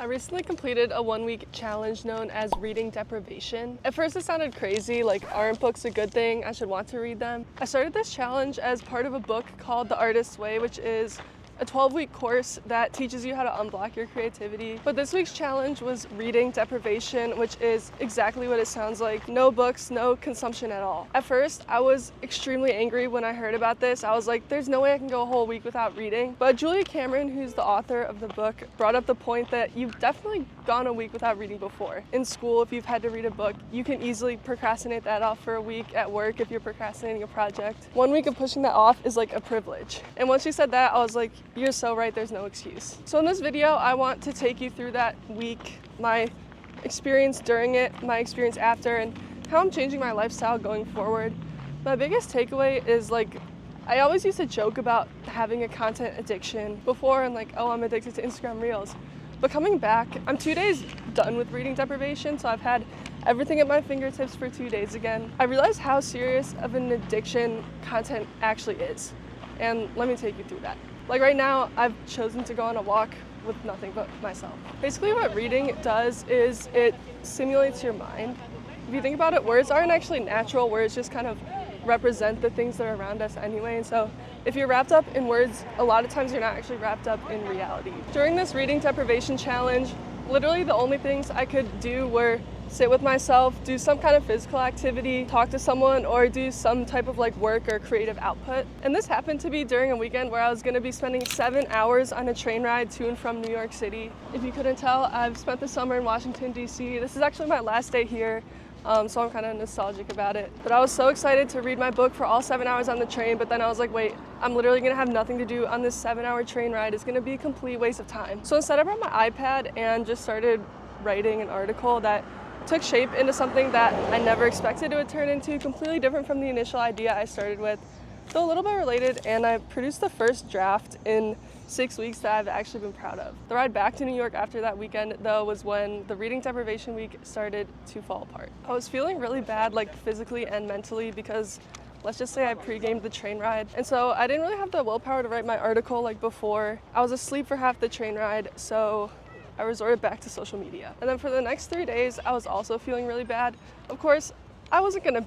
I recently completed a one-week challenge known as reading deprivation. At first it sounded crazy, like aren't books a good thing? I should want to read them. I started this challenge as part of a book called The Artist's Way, which is a 12-week course that teaches you how to unblock your creativity. But this week's challenge was reading deprivation, which is exactly what it sounds like. No books, no consumption at all. At first, I was extremely angry when I heard about this. I was like, there's no way I can go a whole week without reading. But Julia Cameron, who's the author of the book, brought up the point that you've definitely gone a week without reading before. In school, if you've had to read a book, you can easily procrastinate that off for a week. At work, if you're procrastinating a project. 1 week of pushing that off is like a privilege. And once she said that, I was like, you're so right, there's no excuse. So in this video, I want to take you through that week, my experience during it, my experience after, and how I'm changing my lifestyle going forward. My biggest takeaway is I always used to joke about having a content addiction before and oh, I'm addicted to Instagram Reels. But coming back, I'm 2 days done with reading deprivation, so I've had everything at my fingertips for 2 days again. I realized how serious of an addiction content actually is. And let me take you through that. Right now, I've chosen to go on a walk with nothing but myself. Basically what reading does is it simulates your mind. If you think about it, words aren't actually natural. Words just kind of represent the things that are around us anyway. And so if you're wrapped up in words, a lot of times you're not actually wrapped up in reality. During this reading deprivation challenge, literally the only things I could do were sit with myself, do some kind of physical activity, talk to someone, or do some type of work or creative output. And this happened to be during a weekend where I was gonna be spending 7 hours on a train ride to and from New York City. If you couldn't tell, I've spent the summer in Washington, D.C. This is actually my last day here, so I'm kind of nostalgic about it. But I was so excited to read my book for all 7 hours on the train, but then I was like, wait, I'm literally gonna have nothing to do on this 7-hour train ride. It's gonna be a complete waste of time. So instead I brought my iPad and just started writing an article that took shape into something that I never expected it would turn into, completely different from the initial idea I started with, though a little bit related, and I produced the first draft in 6 weeks that I've actually been proud of. The ride back to New York after that weekend, though, was when the reading deprivation week started to fall apart. I was feeling really bad, physically and mentally, because let's just say I pre-gamed the train ride. And so I didn't really have the willpower to write my article before. I was asleep for half the train ride, so I resorted back to social media. And then for the next 3 days, I was also feeling really bad. Of course, I wasn't gonna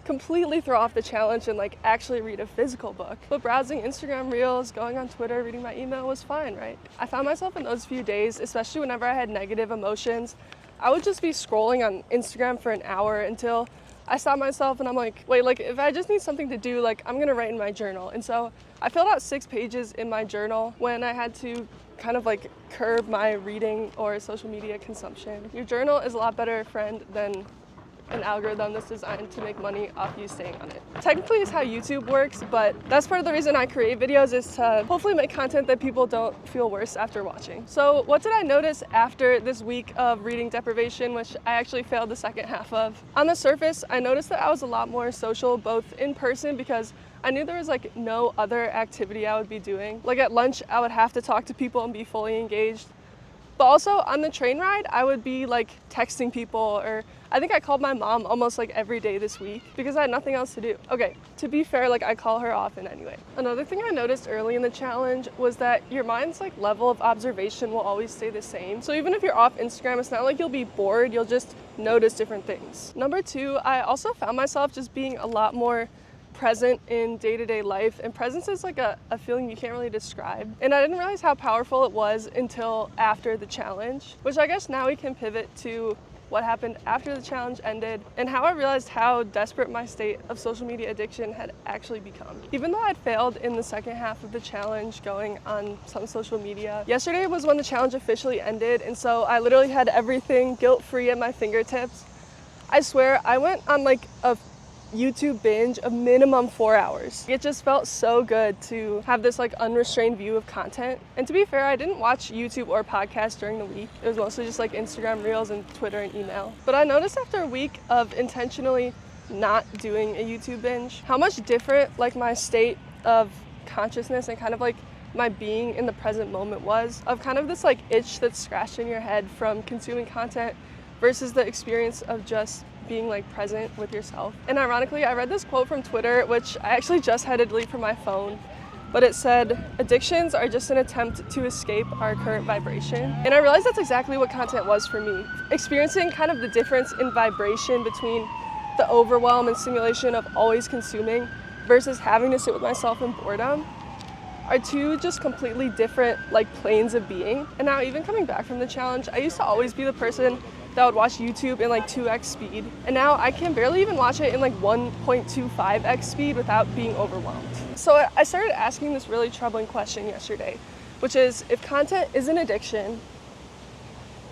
completely throw off the challenge and actually read a physical book. But browsing Instagram Reels, going on Twitter, reading my email was fine, right? I found myself in those few days, especially whenever I had negative emotions, I would just be scrolling on Instagram for an hour until I stopped myself and I'm like, wait, if I just need something to do, I'm gonna write in my journal. And so I filled out 6 pages in my journal when I had to kind of curb my reading or social media consumption. Your journal is a lot better friend than an algorithm that's designed to make money off you staying on it. Technically, it's how YouTube works, but that's part of the reason I create videos, is to hopefully make content that people don't feel worse after watching. So what did I notice after this week of reading deprivation, which I actually failed the second half of? On the surface, I noticed that I was a lot more social, both in person, because I knew there was no other activity I would be doing. At lunch, I would have to talk to people and be fully engaged. But also on the train ride, I would be texting people, or I think I called my mom almost every day this week because I had nothing else to do. Okay, to be fair, I call her often anyway. Another thing I noticed early in the challenge was that your mind's level of observation will always stay the same. So even if you're off Instagram, it's not you'll be bored, you'll just notice different things. Number 2, I also found myself just being a lot more present in day-to-day life, and presence is a feeling you can't really describe. And I didn't realize how powerful it was until after the challenge, which I guess now we can pivot to what happened after the challenge ended and how I realized how desperate my state of social media addiction had actually become. Even though I'd failed in the second half of the challenge going on some social media, yesterday was when the challenge officially ended, and so I literally had everything guilt-free at my fingertips. I swear, I went on a YouTube binge of minimum 4 hours. It just felt so good to have this unrestrained view of content. And to be fair, I didn't watch YouTube or podcasts during the week. It was mostly just Instagram Reels and Twitter and email. But I noticed after a week of intentionally not doing a YouTube binge, how much different my state of consciousness and kind of my being in the present moment was, of kind of this itch that's scratched in your head from consuming content versus the experience of just being present with yourself. And ironically, I read this quote from Twitter, which I actually just had to delete from my phone, but it said, addictions are just an attempt to escape our current vibration. And I realized that's exactly what content was for me. Experiencing kind of the difference in vibration between the overwhelm and stimulation of always consuming versus having to sit with myself in boredom are two just completely different planes of being. And now even coming back from the challenge, I used to always be the person that would watch YouTube in 2x speed. And now I can barely even watch it in 1.25x speed without being overwhelmed. So I started asking this really troubling question yesterday, which is, if content is an addiction,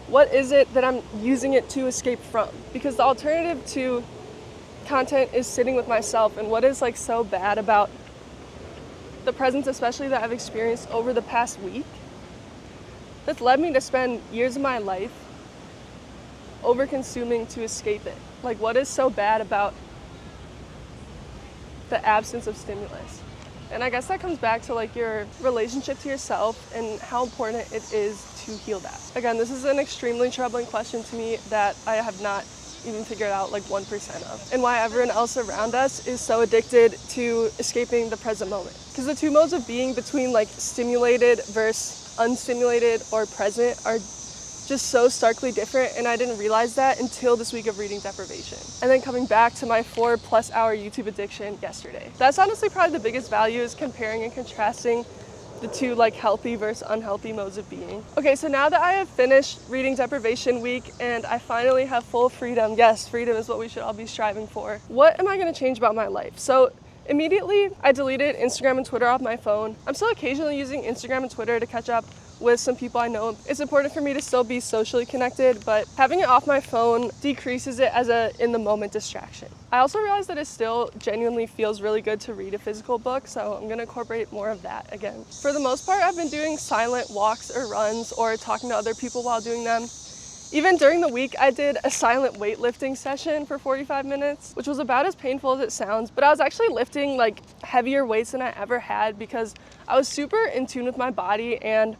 what is it that I'm using it to escape from? Because the alternative to content is sitting with myself, and what is so bad about the presence, especially that I've experienced over the past week, that's led me to spend years of my life over consuming to escape it. What is so bad about the absence of stimulus? And I guess that comes back to your relationship to yourself and how important it is to heal that. Again, this is an extremely troubling question to me that I have not even figured out 1% of, and why everyone else around us is so addicted to escaping the present moment. Because the two modes of being between stimulated versus unstimulated or present are just so starkly different, and I didn't realize that until this week of reading Deprivation. And then coming back to my 4+ hour YouTube addiction yesterday. That's honestly probably the biggest value, is comparing and contrasting the two healthy versus unhealthy modes of being. Okay, so now that I have finished reading Deprivation week and I finally have full freedom, yes, freedom is what we should all be striving for, what am I gonna change about my life? So immediately I deleted Instagram and Twitter off my phone. I'm still occasionally using Instagram and Twitter to catch up with some people I know. It's important for me to still be socially connected, but having it off my phone decreases it as a in-the-moment distraction. I also realized that it still genuinely feels really good to read a physical book, so I'm gonna incorporate more of that again. For the most part, I've been doing silent walks or runs or talking to other people while doing them. Even during the week, I did a silent weightlifting session for 45 minutes, which was about as painful as it sounds, but I was actually lifting heavier weights than I ever had because I was super in tune with my body and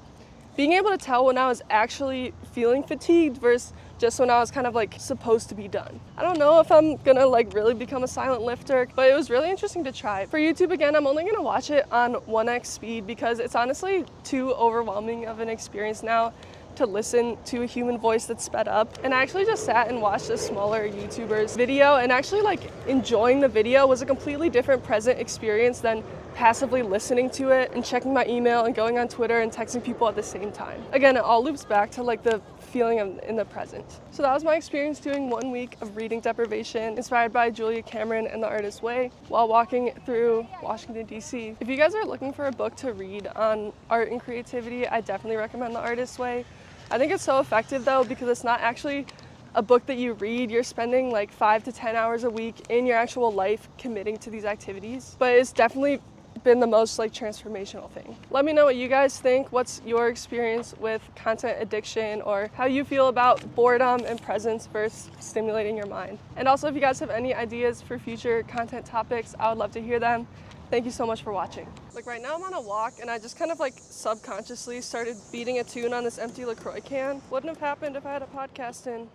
being able to tell when I was actually feeling fatigued versus just when I was kind of supposed to be done. I don't know if I'm gonna really become a silent lifter, but it was really interesting to try. For YouTube, again, I'm only gonna watch it on 1x speed because it's honestly too overwhelming of an experience now to listen to a human voice that's sped up. And I actually just sat and watched a smaller YouTuber's video, and actually enjoying the video was a completely different present experience than passively listening to it and checking my email and going on Twitter and texting people at the same time. Again, it all loops back to the feeling of in the present. So that was my experience doing 1 week of reading Deprivation, inspired by Julia Cameron and The Artist's Way, while walking through Washington, D.C. If you guys are looking for a book to read on art and creativity, I definitely recommend The Artist's Way. I think it's so effective though because it's not actually a book that you read. You're spending 5 to 10 hours a week in your actual life committing to these activities, but it's definitely been the most transformational thing. Let me know what you guys think. What's your experience with content addiction, or how you feel about boredom and presence versus stimulating your mind? And also, if you guys have any ideas for future content topics, I would love to hear them. Thank you so much for watching. Right now I'm on a walk and I just kind of subconsciously started beating a tune on this empty LaCroix can. Wouldn't have happened if I had a podcast in.